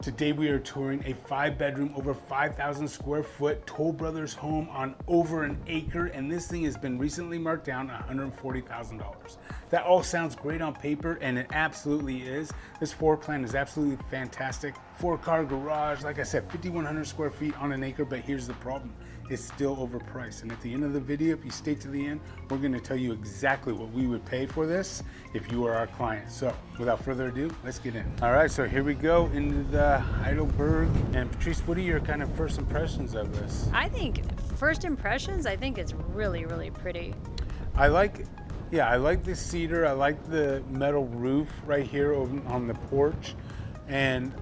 Today we are touring a 5-bedroom, over 5,000 square foot Toll Brothers home on over an acre, and this thing has been recently marked down $140,000. That all sounds great on paper, and it absolutely is. This floor plan is absolutely fantastic. 4-car garage, like I said, 5,100 square feet on an acre, but here's the problem. It's still overpriced. And at the end of the video, if you stay to the end, we're gonna tell you exactly what we would pay for this if you are our client. So without further ado, let's get in. All right, so here we go into the Heidelberg. And Patrice, what are your kind of first impressions of this? I think first impressions, I think it's really, really pretty. I like the cedar. I like the metal roof right here on the porch. And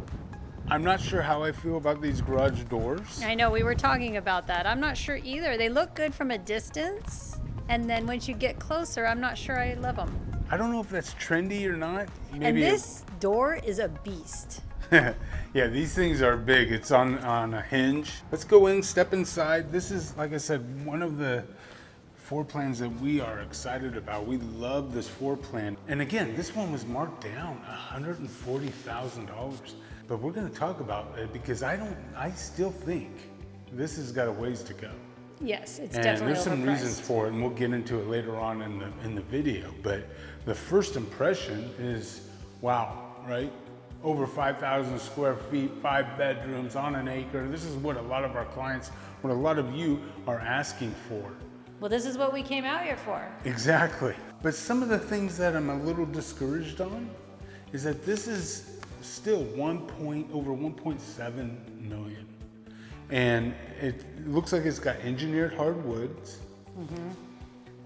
I'm not sure how I feel about these garage doors. I know, we were talking about that. I'm not sure either. They look good from a distance, and then once you get closer, I'm not sure I love them. I don't know if that's trendy or not. Maybe and this door is a beast. Yeah, these things are big. It's on a hinge. Let's go in, step inside. This is, like I said, one of the floor plans that we are excited about. We love this floor plan. And again, this one was marked down $140,000. But we're gonna talk about it because I still think this has got a ways to go. Yes, it's and definitely there's some overpriced. reasons for it, and we'll get into it later on in the video. But the first impression is, wow, right? Over 5,000 square feet, 5 bedrooms on an acre. This is what a lot of our clients, what a lot of you are asking for. Well, this is what we came out here for. Exactly. But some of the things that I'm a little discouraged on is that this is still over 1.7 million. And it looks like it's got engineered hardwoods. Mm-hmm.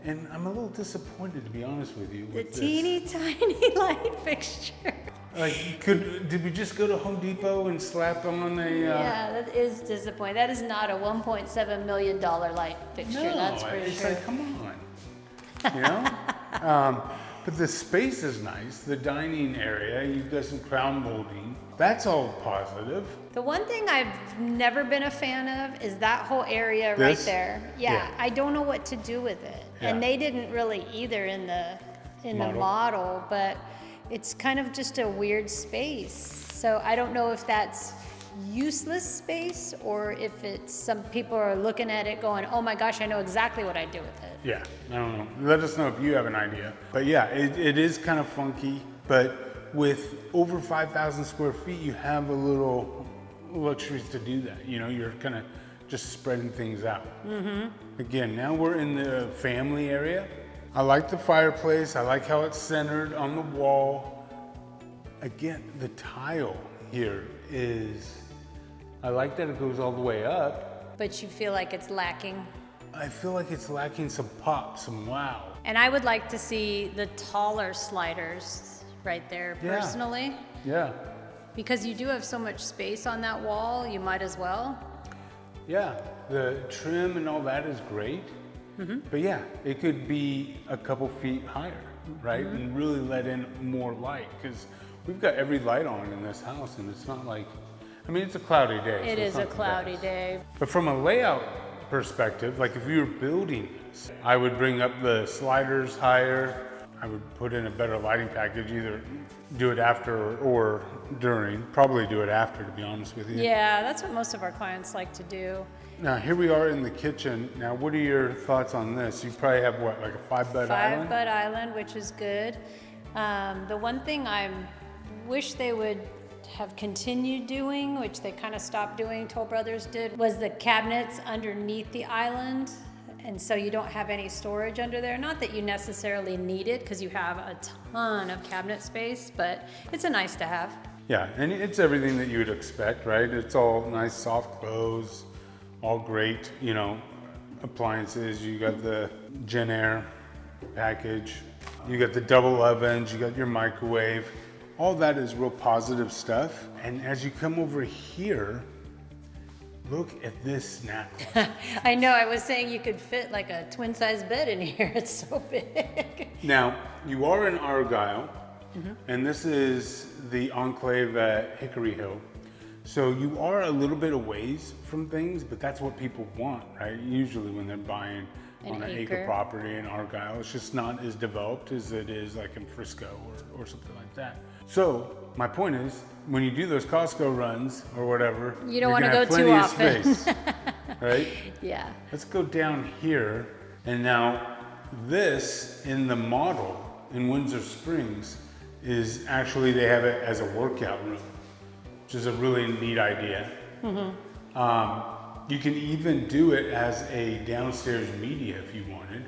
And I'm a little disappointed, to be honest with you. The teeny tiny light fixture. Like, did we just go to Home Depot and slap on a... Yeah, that is disappointing. That is not a $1.7 million light fixture, no, that's for it's sure. like, come on, you know? But the space is nice. The dining area, you've got some crown molding. That's all positive. The one thing I've never been a fan of is that whole area right there. Yeah, I don't know what to do with it. Yeah. And they didn't really either in the model, but it's kind of just a weird space. So I don't know if that's useless space or if it's some people are looking at it going, oh my gosh, I know exactly what I'd do with it. Yeah, I don't know. Let us know if you have an idea. But yeah, it is kind of funky, but with over 5,000 square feet, you have a little luxuries to do that. You know, you're kind of just spreading things out. Mm-hmm. Again, now we're in the family area. I like the fireplace. I like how it's centered on the wall. Again, the tile here is, I like that it goes all the way up. But you feel like it's lacking. I feel like it's lacking some pop, some wow. And I would like to see the taller sliders right there personally. Yeah. Because you do have so much space on that wall, you might as well. Yeah, the trim and all that is great. Mm-hmm. But yeah, it could be a couple feet higher, right? Mm-hmm. And really let in more light, because we've got every light on in this house, and it's not like, I mean, it's a cloudy day. It is a cloudy day. But from a layout perspective, like if you were building this, I would bring up the sliders higher. I would put in a better lighting package, either do it after or during. Probably do it after, to be honest with you. Yeah, that's what most of our clients like to do. Now, here we are in the kitchen. Now, what are your thoughts on this? You probably have what, like a 5-bed island? 5-bed island, which is good. The one thing I wish they would have continued doing, which they kind of stopped doing, Toll Brothers did, was the cabinets underneath the island. And so you don't have any storage under there. Not that you necessarily need it, because you have a ton of cabinet space, but it's a nice to have. Yeah, and it's everything that you would expect, right? It's all nice, soft clothes, all great, you know, appliances. You got the Gen Air package, you got the double ovens, you got your microwave. All that is real positive stuff. And as you come over here, look at this snack closet. I know, I was saying you could fit like a twin size bed in here. It's so big. Now, you are in Argyle, and this is the enclave at Hickory Hill. So you are a little bit away from things, but that's what people want, right? Usually when they're buying on an acre property in Argyle, it's just not as developed as it is like in Frisco or something like that. So my point is, when you do those Costco runs or whatever, You don't want to gonna go have too plenty of often. space, right? Yeah. Let's go down here. And now this in the model in Windsor Springs is actually, they have it as a workout room, which is a really neat idea. You can even do it as a downstairs media if you wanted.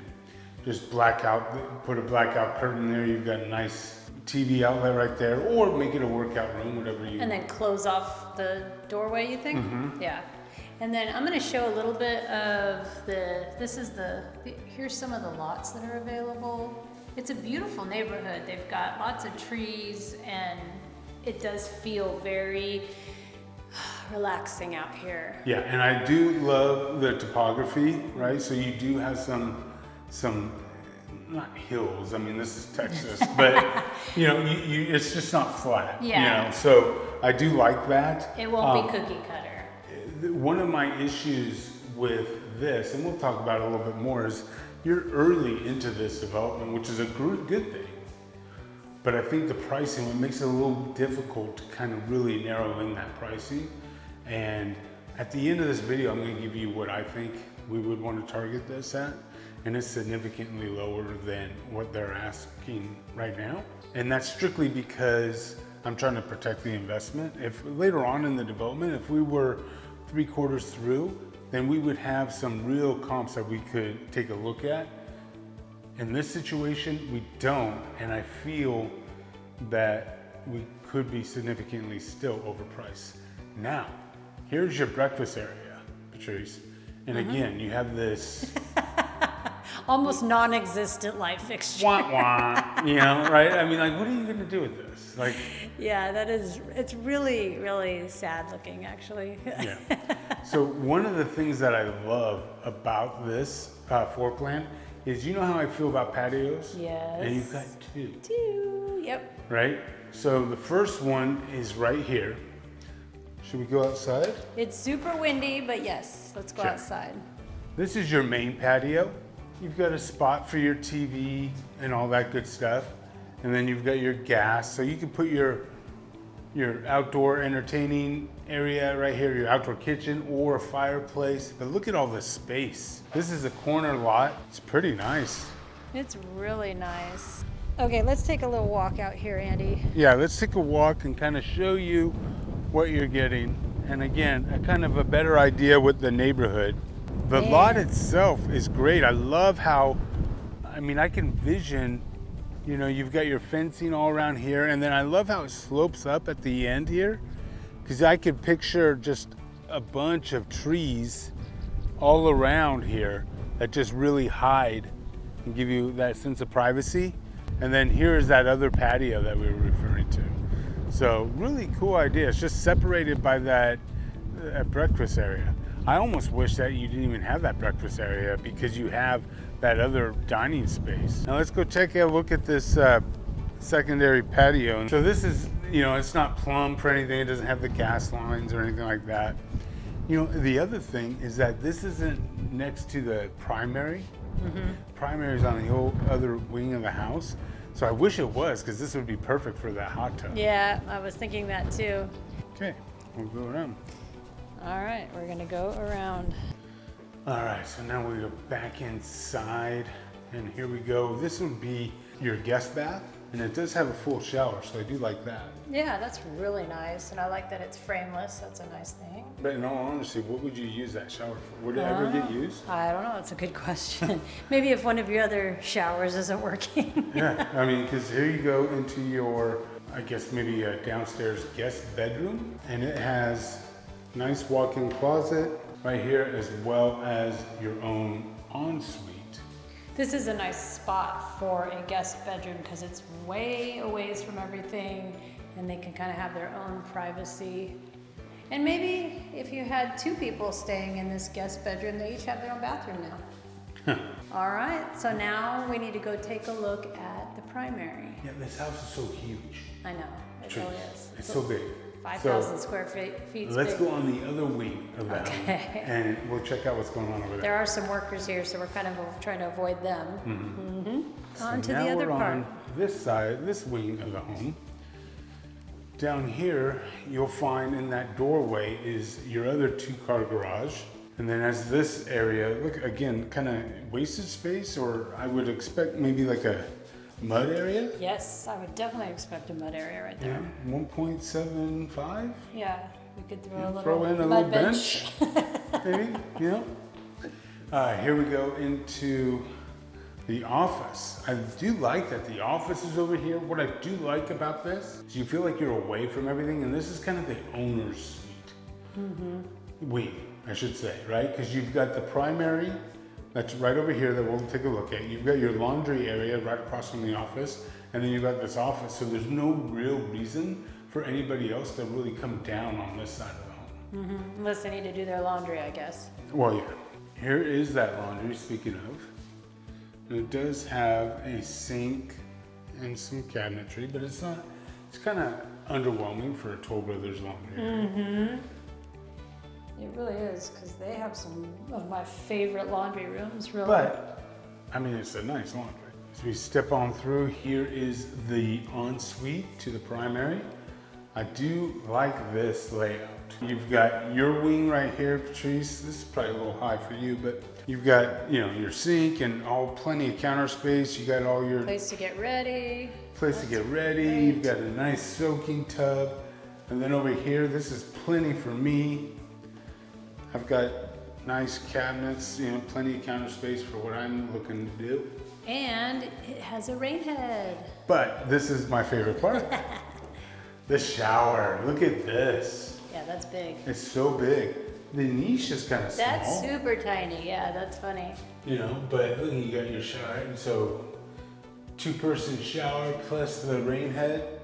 Just put a blackout curtain there. You've got a nice TV outlet right there, or make it a workout room, whatever you And then close off the doorway, you think? Yeah. And then I'm gonna show a little bit of here's some of the lots that are available. It's a beautiful neighborhood. They've got lots of trees, and it does feel very relaxing out here. Yeah, and I do love the topography, right? So you do have some not hills. I mean, this is Texas, but it's just not flat. Yeah. So I do like that. It won't be cookie cutter. One of my issues with this, and we'll talk about it a little bit more, is you're early into this development, which is a good thing. But I think the pricing, it makes it a little difficult to kind of really narrow in that pricing. And at the end of this video, I'm going to give you what I think we would want to target this at. And it's significantly lower than what they're asking right now. And that's strictly because I'm trying to protect the investment. If later on in the development, if we were 3/4 through, then we would have some real comps that we could take a look at. In this situation, we don't, and I feel that we could be significantly still overpriced. Now, here's your breakfast area, Patrice. And again, you have this Almost non-existent light fixture. wah, right? I mean, like, what are you gonna do with this? Like, Yeah, it's really, really sad looking, actually. yeah. So one of the things that I love about this floor plan is, you know how I feel about patios? Yes. And you've got two, Yep. right? So the first one is right here. Should we go outside? It's super windy, but yes, let's go Sure. outside. This is your main patio. You've got a spot for your TV and all that good stuff. And then you've got your gas. So you can put your outdoor entertaining area right here, your outdoor kitchen or a fireplace. But look at all this space. This is a corner lot. It's pretty nice. It's really nice. Okay, let's take a little walk out here, Andy. Yeah, let's take a walk and kind of show you what you're getting. And again, a kind of a better idea with the neighborhood. The lot itself is great. I love how, I mean, I can vision, you've got your fencing all around here, and then I love how it slopes up at the end here, because I could picture just a bunch of trees all around here that just really hide and give you that sense of privacy. And then here's that other patio that we were referring to. So really cool idea. It's just separated by that breakfast area. I almost wish that you didn't even have that breakfast area, because you have that other dining space. Now let's go take a look at this secondary patio. So this is, it's not plumbed for anything. It doesn't have the gas lines or anything like that. The other thing is that this isn't next to the primary. Primary is on the whole other wing of the house. So I wish it was, because this would be perfect for that hot tub. Yeah, I was thinking that too. Okay, we'll go around. All right, we're gonna go around. All right, so now we go back inside, and here we go. This would be your guest bath, and it does have a full shower, so I do like that. Yeah, that's really nice, and I like that it's frameless. That's a nice thing. But in all honesty, what would you use that shower for? Would it ever get used? I don't know. It's a good question. Maybe if one of your other showers isn't working. Yeah, I mean, because here you go into your, I guess maybe a downstairs guest bedroom, and it has nice walk-in closet right here, as well as your own ensuite. This is a nice spot for a guest bedroom because it's way away from everything, and they can kind of have their own privacy. And maybe if you had two people staying in this guest bedroom, they each have their own bathroom now. All right, so now we need to go take a look at the primary. Yeah, this house is so huge. I know, it really is. It's so big. 5,000 square feet. Let's go on the other wing of that one, and we'll check out what's going on over there. There are some workers here, so we're kind of trying to avoid them. So On to now the other we're part. on this side, this wing of the home. Down here, you'll find in that doorway is your other 2-car garage. And then as this area, look again, kind of wasted space, or I would expect maybe like a mud area. Yes, I would definitely expect a mud area right Yeah, there. 1.75. Yeah, we could throw a little Throw in a mud little bench. Maybe, you know. Here we go into the office. I do like that the office is over here. What I do like about this is you feel like you're away from everything, and this is kind of the owner's suite. Wing, I should say, right? Because you've got the primary that's right over here that we'll take a look at. You've got your laundry area right across from the office, and then you've got this office. So there's no real reason for anybody else to really come down on this side of the home. Unless they need to do their laundry, I guess. Well, yeah. Here is that laundry, speaking of. And it does have a sink and some cabinetry, but it's not, it's kind of underwhelming for a Toll Brothers laundry area. It really is, because they have some of my favorite laundry rooms, really. But, I mean, it's a nice laundry. As we step on through, here is the ensuite to the primary. I do like this layout. You've got your wing right here, Patrice. This is probably a little high for you, but you've got, you know, your sink and plenty of counter space. You got all your Place to get ready. Great. You've got a nice soaking tub. And then over here, this is plenty for me. I've got nice cabinets, you know, plenty of counter space for what I'm looking to do. And it has a rain head. But this is my favorite part. The shower. Look at this. Yeah, that's big. It's so big. The niche is kind of small. That's super tiny. Yeah, that's funny. You know, but look, you got your shower. So 2-person shower plus the rain head.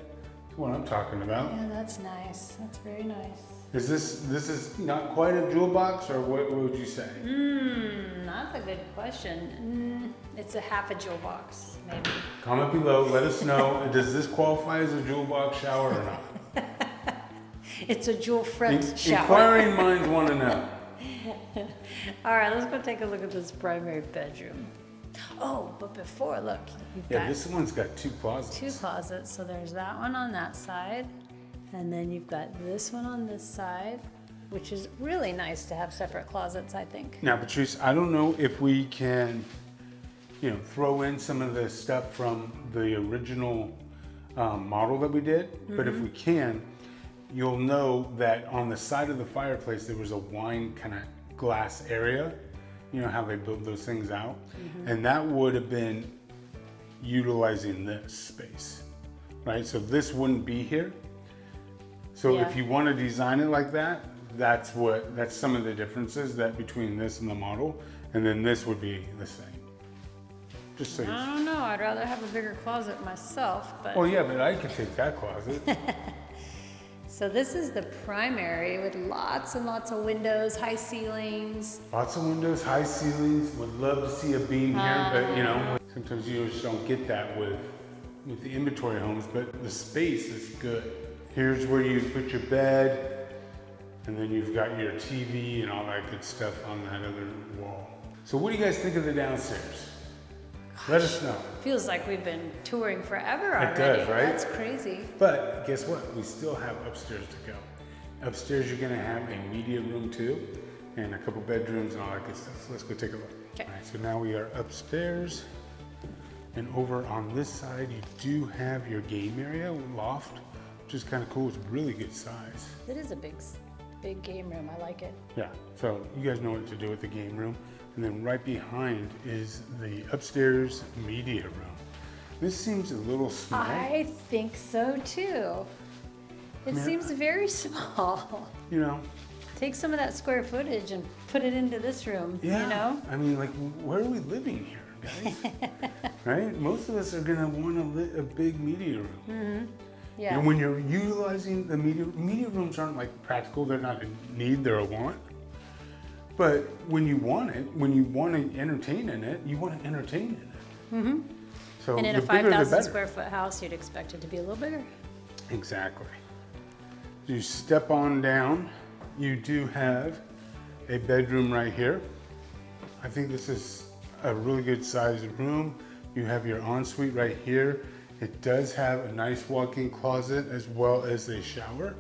That's what I'm talking about. Yeah, that's nice. That's very nice. Is this is not quite a jewel box, or what would you say? That's a good question. It's a half a jewel box, maybe. Comment below, let us know. Does this qualify as a jewel box shower or not? It's a jewel front shower. Inquiring minds want to know. All right, let's go take a look at this primary bedroom. Oh, but before, look, you've Yeah, got this one's got 2 closets. 2 closets. So there's that one on that side, and then you've got this one on this side, which is really nice to have separate closets, I think. Now, Patrice, I don't know if we can, you know, throw in some of the stuff from the original model that we did, but if we can, you'll know that on the side of the fireplace there was a wine kind of glass area. You know how they build those things out? And that would have been utilizing this space, right? So this wouldn't be here. So Yeah. if you want to design it like that, that's some of the differences that between this and the model, and then this would be the same. Just so you. I don't know. I'd rather have a bigger closet myself, but. Well, yeah, but I could take that closet. So this is the primary with lots and lots of windows, high ceilings. Lots of windows, high ceilings. Would love to see a beam here, but you know, sometimes you just don't get that with the inventory homes. But the space is good. Here's where you put your bed, and then you've got your TV and all that good stuff on that other wall. So what do you guys think of the downstairs? Let us know. Feels like we've been touring forever already. It does, right? That's crazy. But guess what? We still have upstairs to go. Upstairs, you're gonna have a media room too, and a couple bedrooms and all that good stuff. So let's go take a look. Okay. All right, so now we are upstairs, and over on this side, you do have your game area, loft, which is kind of cool. It's really good size. It is a big game room. I like it. Yeah, so you guys know what to do with the game room. And then right behind is the upstairs media room. This seems a little small. I think so too. It Yeah. seems very small. You know? Take some of that square footage and put it into this room, Yeah. you know? I mean, like, where are we living here, guys? Right? Most of us are gonna want a big media room. Yeah. And when you're utilizing the media rooms aren't like practical, they're not a need, they're a want. But when you want it, when you want to entertain in it, you want to entertain in it. So And in the a bigger the 5,000 better. square foot house, you'd expect it to be a little bigger. Exactly. You step on down, you do have a bedroom right here. I think this is a really good sized room. You have your ensuite right here, It does have a nice walk-in closet as well as a shower,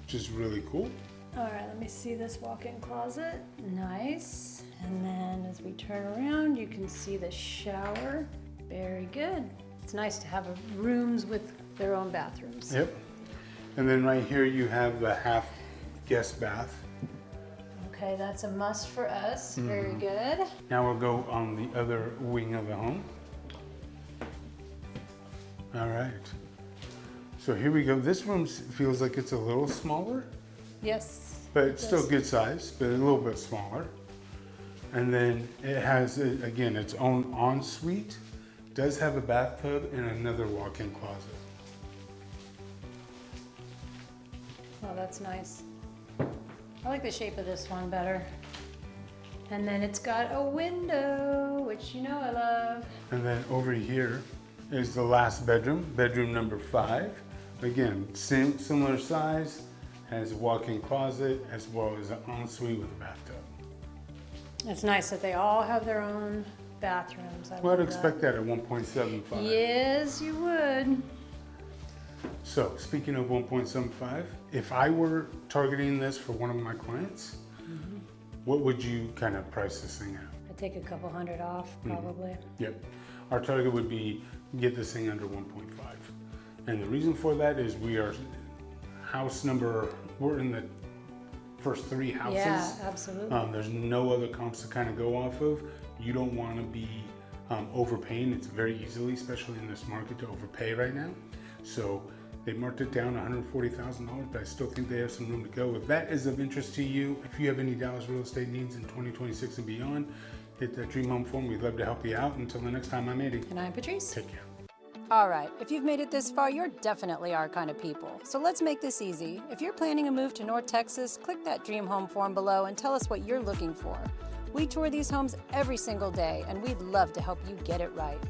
which is really cool. All right, let me see this walk-in closet. Nice. And then as we turn around, you can see the shower. Very good. It's nice to have rooms with their own bathrooms. Yep. And then right here you have the half guest bath. Okay, that's a must for us. Very good. Now we'll go on the other wing of the home. All right. So here we go. This room feels like it's a little smaller, Yes. but it's still good size, but a little bit smaller. And then it has, again, its own ensuite. Does have a bathtub and another walk-in closet. Oh, that's nice. I like the shape of this one better. And then it's got a window, which you know I love. And then over here is the last bedroom, bedroom number 5. Again, similar size, has a walk-in closet as well as an ensuite with a bathtub. It's nice that they all have their own bathrooms. Well, I'd expect that at 1.75. Yes, you would. So, speaking of 1.75, if I were targeting this for one of my clients, what would you kind of price this thing at? I'd take a couple hundred off, probably. Yep. Our target would be get this thing under 1.5. And the reason for that is we are we're in the first 3 houses. Yeah, absolutely. There's no other comps to kind of go off of. You don't want to be overpaying. It's very easily, especially in this market, to overpay right now. So they marked it down $140,000, but I still think they have some room to go. If that is of interest to you, if you have any Dallas real estate needs in 2026 and beyond, hit that Dream Home form. We'd love to help you out. Until the next time, I'm Andy. And I'm Patrice. Take care. All right, if you've made it this far, you're definitely our kind of people. So let's make this easy. If you're planning a move to North Texas, click that Dream Home form below and tell us what you're looking for. We tour these homes every single day, and we'd love to help you get it right.